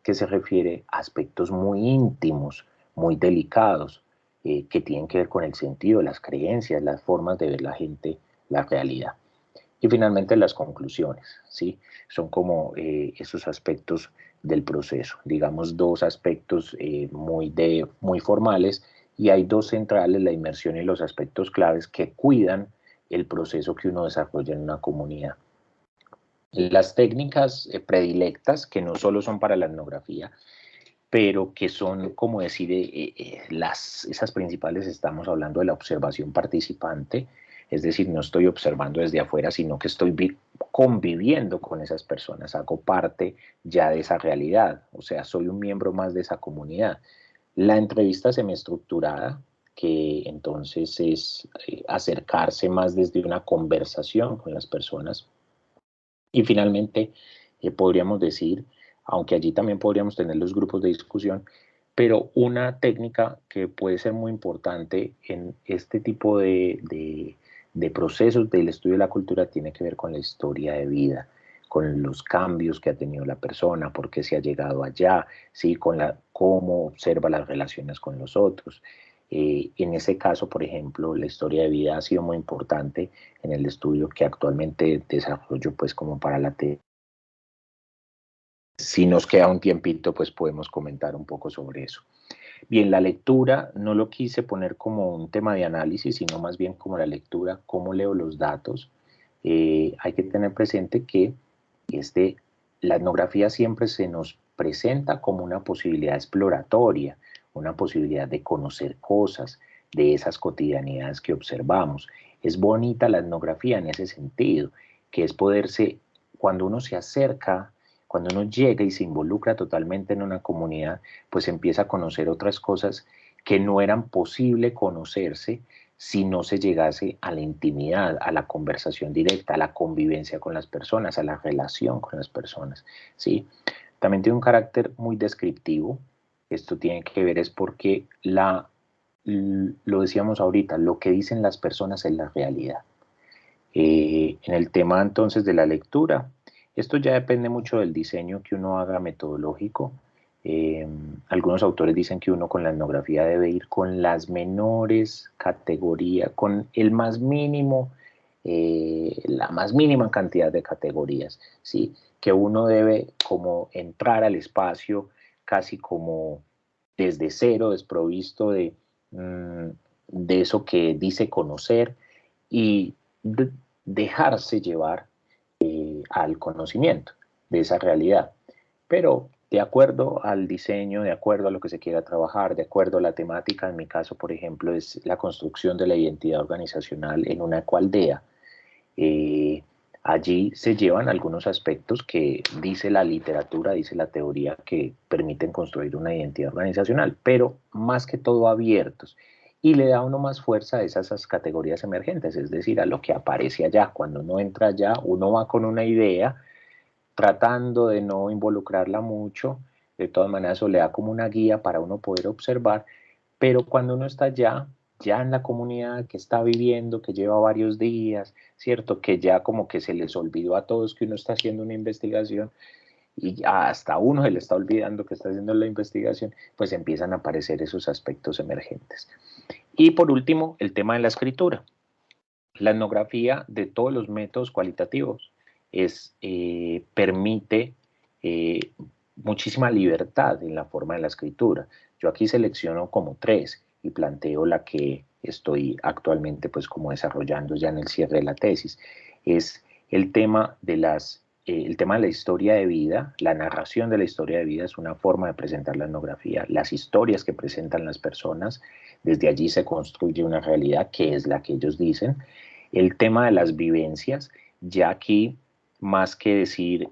A: que se refiere a aspectos muy íntimos, muy delicados, que tienen que ver con el sentido, las creencias, las formas de ver la gente, la realidad. Y finalmente las conclusiones, ¿sí? Son como esos aspectos del proceso, digamos dos aspectos muy formales, y hay dos centrales, la inmersión y los aspectos claves que cuidan el proceso que uno desarrolla en una comunidad. Las técnicas predilectas, que no solo son para la etnografía, pero que son, como decir, esas principales, estamos hablando de la observación participante, es decir, no estoy observando desde afuera, sino que estoy conviviendo con esas personas, hago parte ya de esa realidad, o sea, soy un miembro más de esa comunidad. La entrevista semiestructurada, que entonces es acercarse más desde una conversación con las personas. Y finalmente, podríamos decir, aunque allí también podríamos tener los grupos de discusión, pero una técnica que puede ser muy importante en este tipo de procesos del estudio de la cultura tiene que ver con la historia de vida, con los cambios que ha tenido la persona, por qué se ha llegado allá, ¿sí? Cómo observa las relaciones con los otros. En ese caso, por ejemplo, la historia de vida ha sido muy importante en el estudio que actualmente desarrollo pues como para la tesis. Si nos queda un tiempito, pues podemos comentar un poco sobre eso. Bien, la lectura no lo quise poner como un tema de análisis, sino más bien como la lectura, cómo leo los datos. Hay que tener presente que la etnografía siempre se nos presenta como una posibilidad exploratoria, una posibilidad de conocer cosas, de esas cotidianidades que observamos. Es bonita la etnografía en ese sentido, que es poderse, cuando uno se acerca, cuando uno llega y se involucra totalmente en una comunidad, pues empieza a conocer otras cosas que no eran posible conocerse si no se llegase a la intimidad, a la conversación directa, a la convivencia con las personas, a la relación con las personas, ¿sí? También tiene un carácter muy descriptivo. Esto tiene que ver es porque lo decíamos ahorita, lo que dicen las personas es la realidad. En el tema entonces de la lectura, esto ya depende mucho del diseño que uno haga metodológico. Algunos autores dicen que uno con la etnografía debe ir con las menores categorías, con el más mínimo, la más mínima cantidad de categorías, ¿sí? Que uno debe como entrar al espacio casi como desde cero, desprovisto de eso que dice conocer y dejarse llevar al conocimiento de esa realidad. Pero de acuerdo al diseño, de acuerdo a lo que se quiera trabajar, de acuerdo a la temática, en mi caso, por ejemplo, es la construcción de la identidad organizacional en una ecoaldea. Allí se llevan algunos aspectos que dice la literatura, dice la teoría, que permiten construir una identidad organizacional, pero más que todo abiertos. Y le da uno más fuerza a esas categorías emergentes, es decir, a lo que aparece allá. Cuando uno entra allá, uno va con una idea, tratando de no involucrarla mucho. De todas maneras, eso le da como una guía para uno poder observar, pero cuando uno está ya en la comunidad que está viviendo, que lleva varios días, ¿cierto? Que ya como que se les olvidó a todos que uno está haciendo una investigación y hasta a uno se le está olvidando que está haciendo la investigación, pues empiezan a aparecer esos aspectos emergentes. Y por último, el tema de la escritura. La etnografía de todos los métodos cualitativos permite muchísima libertad en la forma de la escritura. Yo aquí selecciono como 3 y planteo la que estoy actualmente pues como desarrollando ya en el cierre de la tesis. Es el tema de la historia de vida. La narración de la historia de vida es una forma de presentar la etnografía. Las historias que presentan las personas, desde allí se construye una realidad que es la que ellos dicen. El tema de las vivencias, ya aquí, más que decir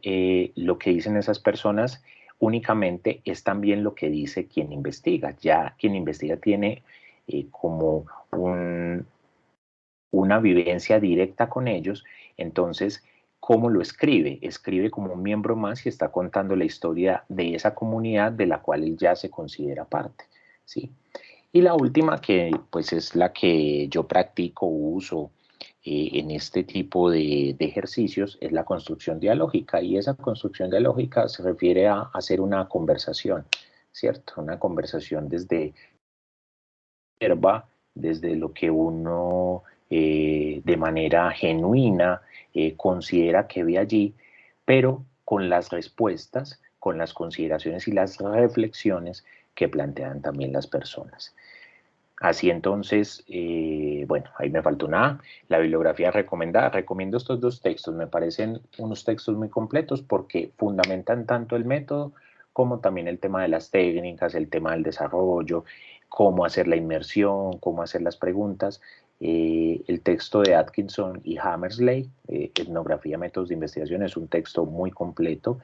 A: lo que dicen esas personas, únicamente es también lo que dice quien investiga. Ya quien investiga tiene como una vivencia directa con ellos, entonces, ¿cómo lo escribe? Escribe como un miembro más y está contando la historia de esa comunidad de la cual él ya se considera parte, ¿sí? Y la última, que pues es la que yo practico, uso en este tipo de ejercicios, es la construcción dialógica. Y esa construcción dialógica se refiere a hacer una conversación, ¿cierto? Una conversación desde lo que uno de manera genuina considera que ve allí, pero con las respuestas, con las consideraciones y las reflexiones que plantean también las personas. Así entonces, bueno, ahí me faltó una, la bibliografía recomendada. Recomiendo estos 2 textos, me parecen unos textos muy completos porque fundamentan tanto el método como también el tema de las técnicas, el tema del desarrollo, cómo hacer la inmersión, cómo hacer las preguntas. El texto de Atkinson y Hammersley, Etnografía, Métodos de Investigación, es un texto muy completo,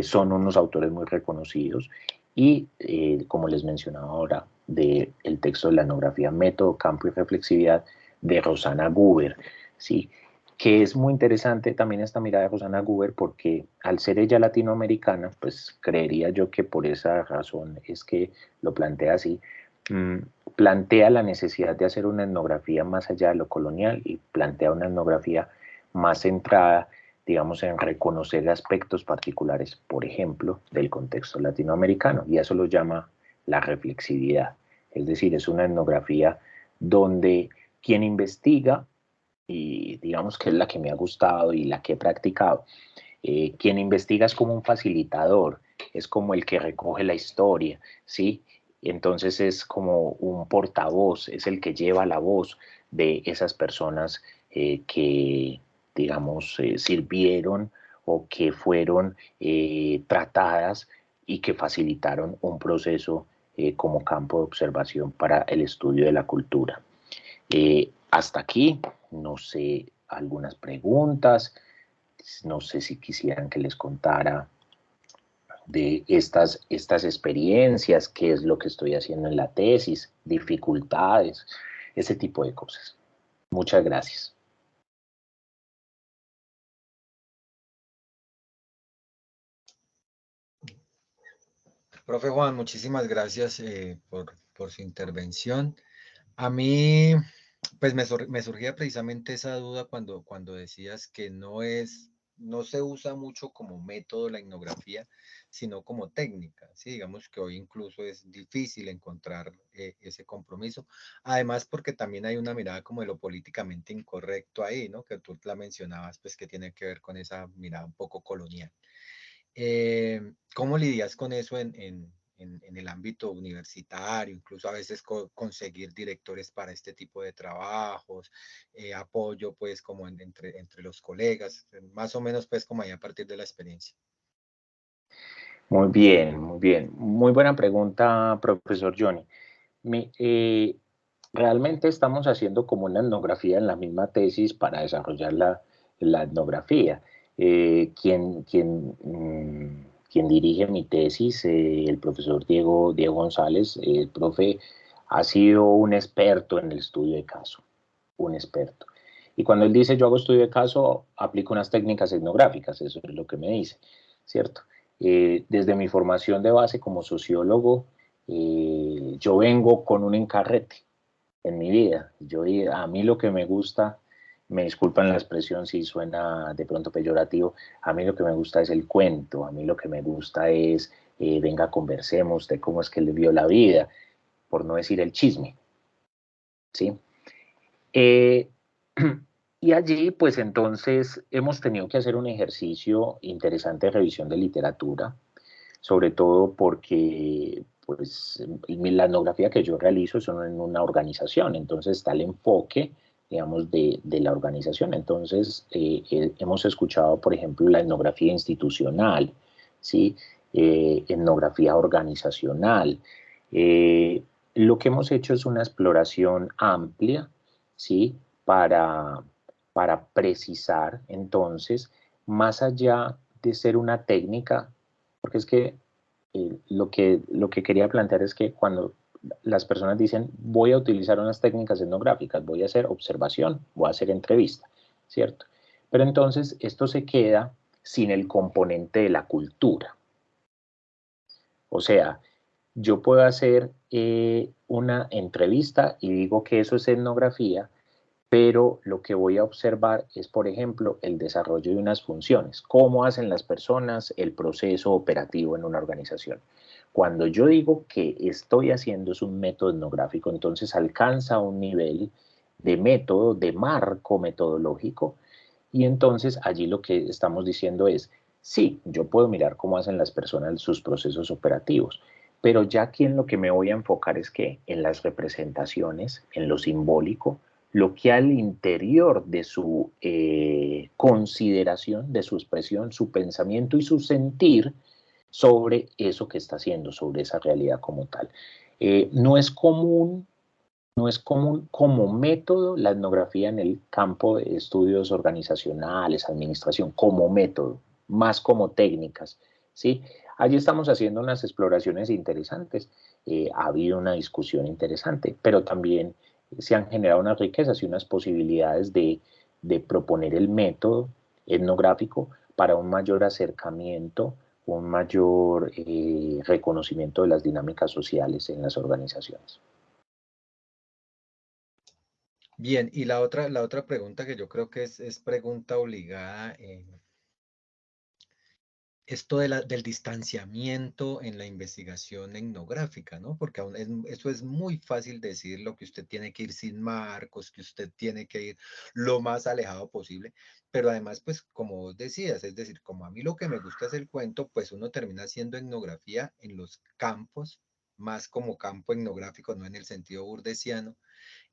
A: son unos autores muy reconocidos, y como les mencionaba ahora, del texto de la etnografía, Método, Campo y Reflexividad, de Rosana Guber, ¿sí? Que es muy interesante también esta mirada de Rosana Guber, porque al ser ella latinoamericana, pues creería yo que por esa razón es que lo plantea así, plantea la necesidad de hacer una etnografía más allá de lo colonial, y plantea una etnografía más centrada, digamos, en reconocer aspectos particulares, por ejemplo, del contexto latinoamericano, y eso lo llama la reflexividad. Es decir, es una etnografía donde quien investiga, y digamos que es la que me ha gustado y la que he practicado, quien investiga es como un facilitador, es como el que recoge la historia, ¿sí? Entonces es como un portavoz, es el que lleva la voz de esas personas que, digamos, sirvieron o que fueron tratadas y que facilitaron un proceso como campo de observación para el estudio de la cultura. Hasta aquí, no sé, algunas preguntas, no sé si quisieran que les contara de estas experiencias, qué es lo que estoy haciendo en la tesis, dificultades, ese tipo de cosas. Muchas gracias.
B: Profe Juan, muchísimas gracias por su intervención. A mí, pues me surgía precisamente esa duda cuando decías que no se usa mucho como método la etnografía, sino como técnica, ¿sí? Digamos que hoy incluso es difícil encontrar ese compromiso. Además, porque también hay una mirada como de lo políticamente incorrecto ahí, ¿no? Que tú la mencionabas, pues que tiene que ver con esa mirada un poco colonial. ¿Cómo lidias con eso en el ámbito universitario? Incluso a veces conseguir directores para este tipo de trabajos, apoyo pues como entre los colegas, más o menos pues como ahí a partir de la experiencia.
A: Muy bien, muy bien. Muy buena pregunta, profesor Johnny. Realmente estamos haciendo como una etnografía en la misma tesis para desarrollar la etnografía. Quien dirige mi tesis, el profesor Diego González, el profe ha sido un experto en el estudio de caso, un experto. Y cuando él dice yo hago estudio de caso, aplico unas técnicas etnográficas, eso es lo que me dice, ¿cierto? Desde mi formación de base como sociólogo, yo vengo con un encarrete en mi vida. A mí lo que me gusta, me disculpan la expresión si suena de pronto peyorativo, a mí lo que me gusta es el cuento, a mí lo que me gusta es, venga, conversemos de cómo es que le vio la vida, por no decir el chisme, ¿sí? Eh, y allí, pues entonces, hemos tenido que hacer un ejercicio interesante de revisión de literatura, sobre todo porque pues, la etnografía que yo realizo es en una organización, entonces está el enfoque, digamos, de la organización. Entonces, hemos escuchado, por ejemplo, la etnografía institucional, ¿sí? Etnografía organizacional. Lo que hemos hecho es una exploración amplia, ¿sí? Para precisar, entonces, más allá de ser una técnica, porque es que lo que quería plantear es que cuando las personas dicen voy a utilizar unas técnicas etnográficas, voy a hacer observación, voy a hacer entrevista, ¿cierto? Pero entonces esto se queda sin el componente de la cultura. O sea, yo puedo hacer una entrevista y digo que eso es etnografía, pero lo que voy a observar es, por ejemplo, el desarrollo de unas funciones, cómo hacen las personas el proceso operativo en una organización. Cuando yo digo que estoy haciendo es un método etnográfico, entonces alcanza un nivel de método, de marco metodológico, y entonces allí lo que estamos diciendo es, sí, yo puedo mirar cómo hacen las personas sus procesos operativos, pero ya aquí en lo que me voy a enfocar es que en las representaciones, en lo simbólico, lo que al interior de su consideración, de su expresión, su pensamiento y su sentir, sobre eso que está haciendo, sobre esa realidad como tal. No es común como método la etnografía en el campo de estudios organizacionales, administración, como método, más como técnicas, ¿sí? Allí estamos haciendo unas exploraciones interesantes, ha habido una discusión interesante, pero también se han generado unas riquezas y unas posibilidades de proponer el método etnográfico para un mayor acercamiento, un mayor reconocimiento de las dinámicas sociales en las organizaciones.
B: Bien, y la otra pregunta que yo creo que es pregunta obligada, esto del distanciamiento en la investigación etnográfica, ¿no? Porque eso es muy fácil decir lo que usted tiene que ir sin marcos, que usted tiene que ir lo más alejado posible, pero además, pues, como vos decías, es decir, como a mí lo que me gusta es el cuento, pues uno termina haciendo etnografía en los campos, más como campo etnográfico, no en el sentido burdesiano,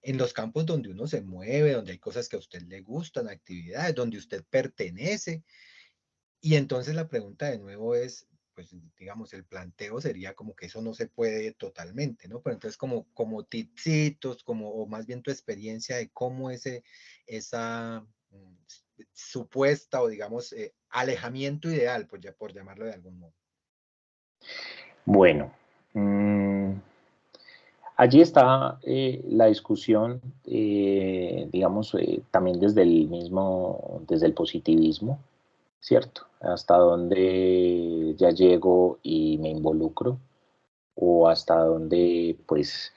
B: en los campos donde uno se mueve, donde hay cosas que a usted le gustan, actividades, donde usted pertenece. Y entonces la pregunta de nuevo es, pues digamos, el planteo sería como que eso no se puede totalmente, ¿no? Pero entonces como tipsitos, o más bien tu experiencia de cómo esa supuesta o digamos alejamiento ideal, pues ya por llamarlo de algún modo.
A: Bueno, allí está la discusión, digamos, también desde el positivismo, ¿cierto? Hasta dónde ya llego y me involucro, o hasta dónde, pues,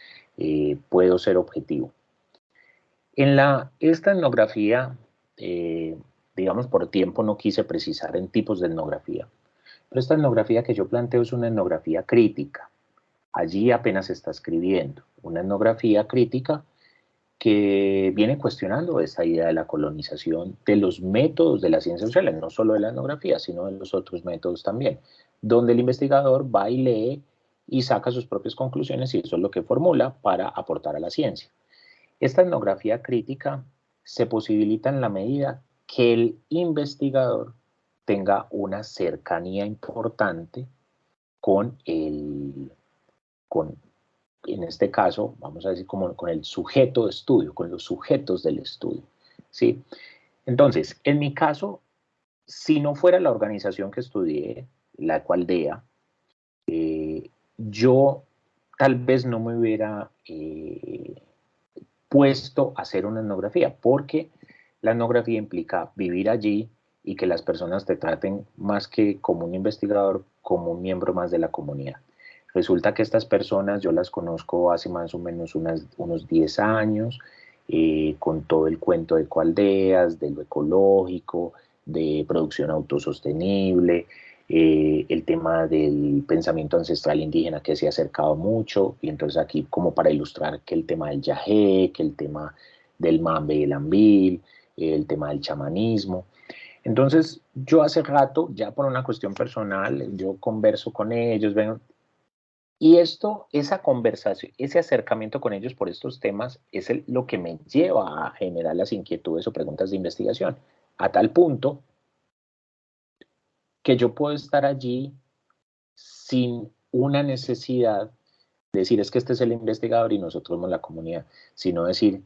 A: puedo ser objetivo. Esta etnografía, digamos, por tiempo no quise precisar en tipos de etnografía, pero esta etnografía que yo planteo es una etnografía crítica. Allí apenas se está escribiendo una etnografía crítica que viene cuestionando esta idea de la colonización, de los métodos de las ciencias sociales, no solo de la etnografía, sino de los otros métodos también, donde el investigador va y lee y saca sus propias conclusiones y eso es lo que formula para aportar a la ciencia. Esta etnografía crítica se posibilita en la medida que el investigador tenga una cercanía importante con en este caso, vamos a decir, como con el sujeto de estudio, con los sujetos del estudio, ¿sí? Entonces, en mi caso, si no fuera la organización que estudié, la Ecoaldea, yo tal vez no me hubiera puesto a hacer una etnografía, porque la etnografía implica vivir allí y que las personas te traten más que como un investigador, como un miembro más de la comunidad. Resulta que estas personas yo las conozco hace más o menos unos 10 años, con todo el cuento de ecoaldeas, de lo ecológico, de producción autosostenible, el tema del pensamiento ancestral indígena que se ha acercado mucho, y entonces aquí como para ilustrar que el tema del yagé, que el tema del mambe y el ambil, el tema del chamanismo. Entonces yo hace rato, ya por una cuestión personal, yo converso con ellos, ven, y esa conversación, ese acercamiento con ellos por estos temas es lo que me lleva a generar las inquietudes o preguntas de investigación, a tal punto que yo puedo estar allí sin una necesidad de decir es que este es el investigador y nosotros somos la comunidad, sino decir,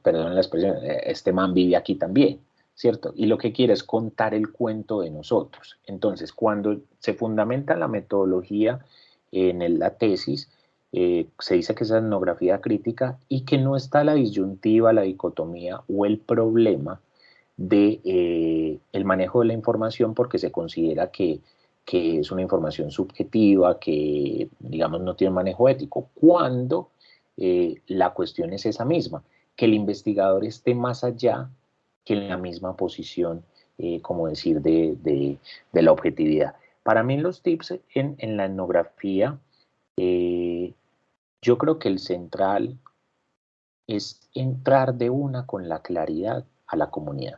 A: perdón la expresión, este man vive aquí también, ¿cierto? Y lo que quiere es contar el cuento de nosotros. Entonces, cuando se fundamenta la metodología en la tesis, se dice que es etnografía crítica y que no está la disyuntiva, la dicotomía o el problema de el manejo de la información porque se considera que es una información subjetiva, que digamos no tiene manejo ético, cuando la cuestión es esa misma, que el investigador esté más allá que en la misma posición, como decir, de la objetividad. Para mí los tips en la etnografía, yo creo que el central es entrar de una con la claridad a la comunidad.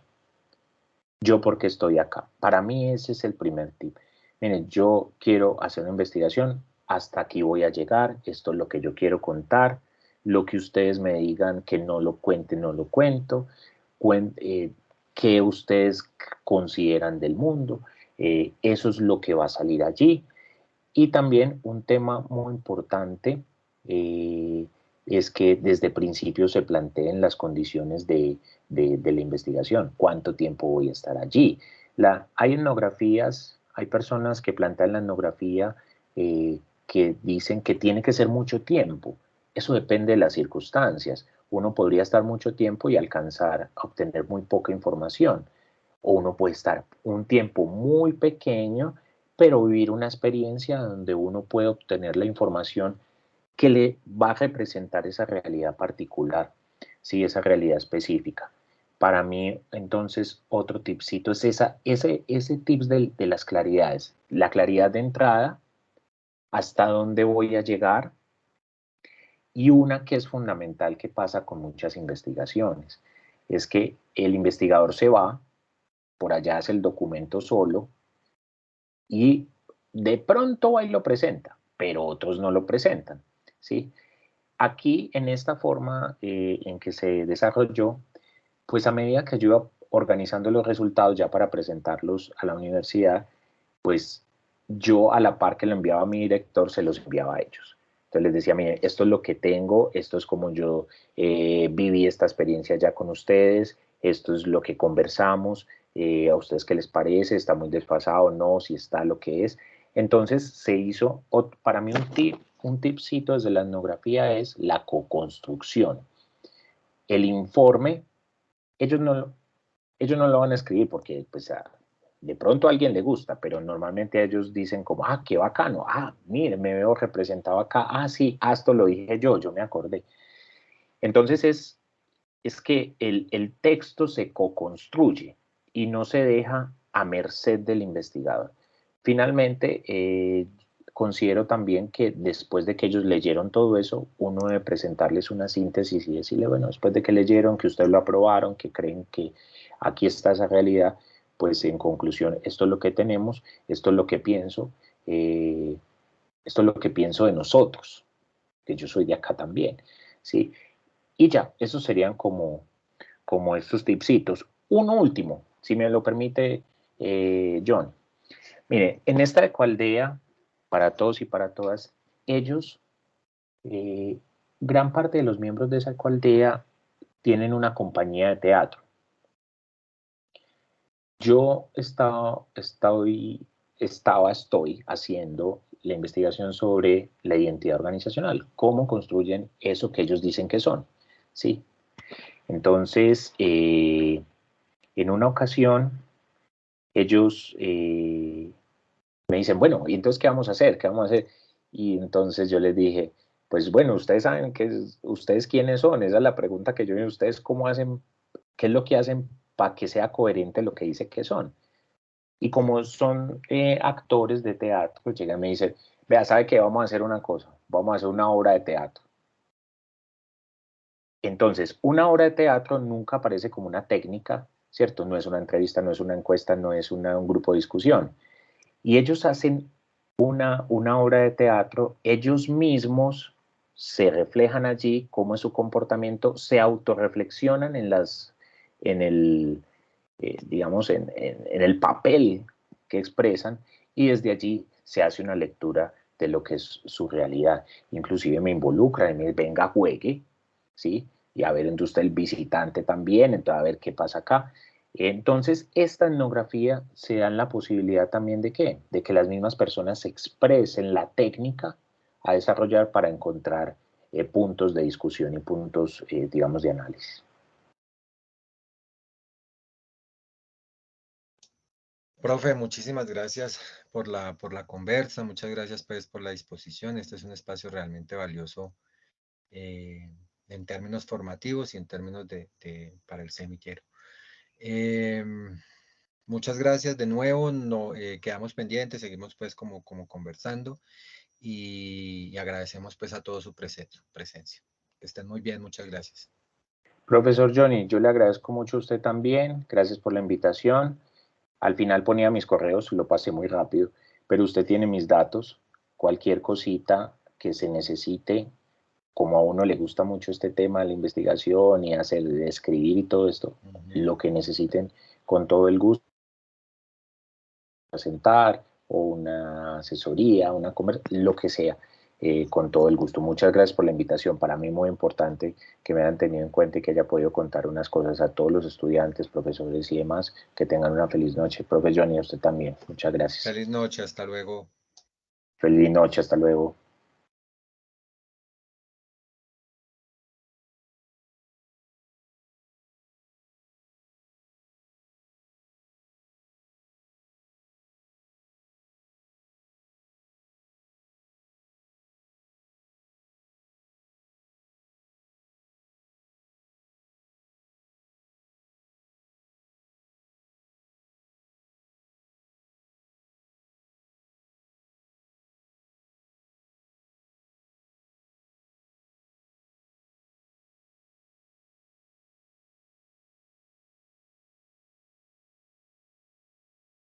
A: Yo porque estoy acá. Para mí ese es el primer tip. Miren, yo quiero hacer una investigación, hasta aquí voy a llegar, esto es lo que yo quiero contar, lo que ustedes me digan que no lo cuente, no lo cuento, qué ustedes consideran del mundo, Eso es lo que va a salir allí. Y también un tema muy importante es que desde el principio se planteen las condiciones de la investigación. ¿Cuánto tiempo voy a estar allí? Hay etnografías, hay personas que plantean la etnografía que dicen que tiene que ser mucho tiempo. Eso depende de las circunstancias. Uno podría estar mucho tiempo y alcanzar a obtener muy poca información. O uno puede estar un tiempo muy pequeño, pero vivir una experiencia donde uno puede obtener la información que le va a representar esa realidad particular, ¿sí? Esa realidad específica. Para mí, entonces, otro tipcito es ese tips de las claridades. La claridad de entrada, hasta dónde voy a llegar, y una que es fundamental que pasa con muchas investigaciones, es que el investigador se va, por allá hace el documento solo, y de pronto ahí lo presenta, pero otros no lo presentan, ¿sí? Aquí, en esta forma en que se desarrolló, pues a medida que yo iba organizando los resultados ya para presentarlos a la universidad, pues yo a la par que lo enviaba a mi director, se los enviaba a ellos. Entonces les decía, mire, esto es lo que tengo, esto es como yo viví esta experiencia ya con ustedes, esto es lo que conversamos, a ustedes qué les parece, está muy desfasado, no, si está lo que es. Entonces se hizo, para mí un tipcito desde la etnografía es la co-construcción. El informe, ellos no lo van a escribir porque pues de pronto a alguien le gusta, pero normalmente ellos dicen como, qué bacano, mire, me veo representado acá, sí, esto lo dije yo me acordé. Entonces es que el texto se co-construye y no se deja a merced del investigador. Finalmente, considero también que después de que ellos leyeron todo eso, uno debe presentarles una síntesis y decirle, bueno, después de que leyeron, que ustedes lo aprobaron, que creen que aquí está esa realidad, pues en conclusión, esto es lo que tenemos, esto es lo que pienso, esto es lo que pienso de nosotros, que yo soy de acá también, ¿sí? Y ya, esos serían como estos tipsitos. Uno último, si me lo permite, John. Mire, en esta ecoaldea, para todos y para todas, ellos, gran parte de los miembros de esa ecoaldea tienen una compañía de teatro. Yo estoy haciendo la investigación sobre la identidad organizacional, cómo construyen eso que ellos dicen que son, ¿sí? Entonces, en una ocasión, ellos me dicen, bueno, ¿y entonces qué vamos a hacer? ¿Qué vamos a hacer? Y entonces yo les dije, pues bueno, ustedes saben ustedes quiénes son, esa es la pregunta que yo digo, ustedes cómo hacen, qué es lo que hacen para que sea coherente lo que dice que son. Y como son actores de teatro, llegan y me dicen, vea, ¿sabe qué? Vamos a hacer una cosa, vamos a hacer una obra de teatro. Entonces, una obra de teatro nunca aparece como una técnica, ¿cierto? No es una entrevista, no es una encuesta, no es un grupo de discusión. Y ellos hacen una obra de teatro, ellos mismos se reflejan allí, cómo es su comportamiento, se autorreflexionan en el, digamos, en el papel que expresan, y desde allí se hace una lectura de lo que es su realidad. Inclusive me involucra y me dice, venga, juegue, ¿sí? Y a ver, entonces usted el visitante también, entonces a ver qué pasa acá. Entonces, esta etnografía se da la posibilidad también de ¿qué? De que las mismas personas expresen la técnica a desarrollar para encontrar puntos de discusión y puntos, digamos, de análisis.
B: Profe, muchísimas gracias por la conversa, muchas gracias pues por la disposición. Este es un espacio realmente valioso en términos formativos y en términos para el semillero. Muchas gracias de nuevo, quedamos pendientes, seguimos pues como conversando y agradecemos pues a todos su presencia. Que estén muy bien, muchas gracias.
A: Profesor Johnny, yo le agradezco mucho a usted también, gracias por la invitación. Al final ponía mis correos, lo pasé muy rápido, pero usted tiene mis datos, cualquier cosita que se necesite, como a uno le gusta mucho este tema de la investigación y escribir y todo esto, lo que necesiten, con todo el gusto. sentar, o una asesoría, lo que sea, con todo el gusto. Muchas gracias por la invitación. Para mí muy importante que me hayan tenido en cuenta y que haya podido contar unas cosas a todos los estudiantes, profesores y demás. Que tengan una feliz noche. Profe Johnny, a usted también. Muchas gracias.
B: Feliz noche, hasta luego.
A: Feliz noche, hasta luego.